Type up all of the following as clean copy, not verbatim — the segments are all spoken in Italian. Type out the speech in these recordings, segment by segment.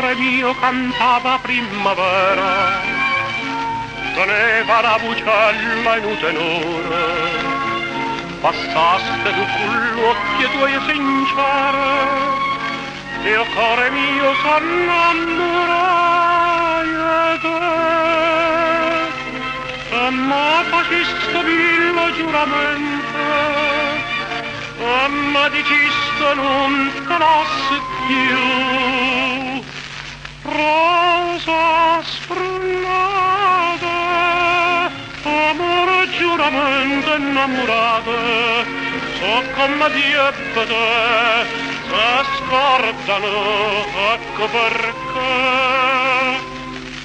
cuore mio cantava primavera, teneva la bucella in un tenore, passaste tu con l'occhio tuoi sincere, e il cuore mio s'innamorai te. E ma faciste villo giuramento, e ma diciste non te lasci più. Rosa sprunata, amore giuramento innamorate, so come diebete, se scordano, ecco perché.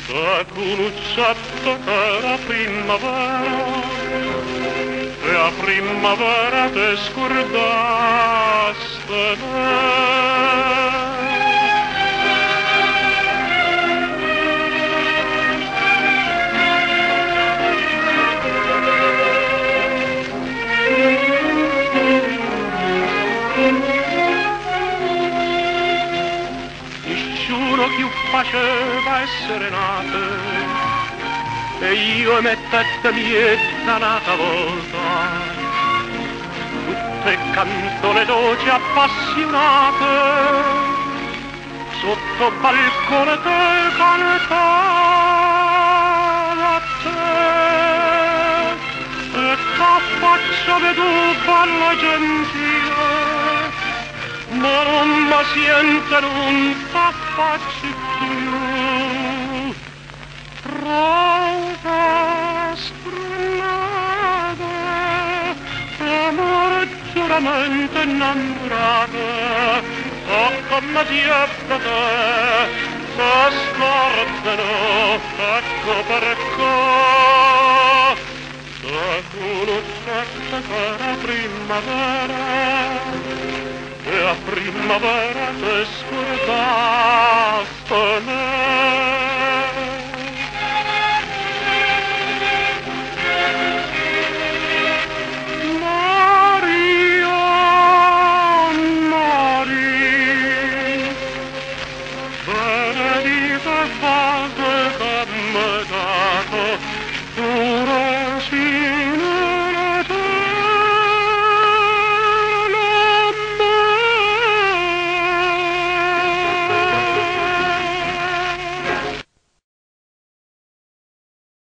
Se conoscete che la primavera, e a primavera te scordaste me. Nessuno più faceva essere nate, e io mettette mietta nata volta, tutte canzoni dolci appassionate, sotto balcone te cantava a te, e t'affaccia vedo bella gentile, ma non mi sente, non t'affacci più. Rosa sprunata, amore giuramento innamorata, so come diebete, se scordano, ecco perché. Se conoscete che la primavera, e a primavera te scordaste me.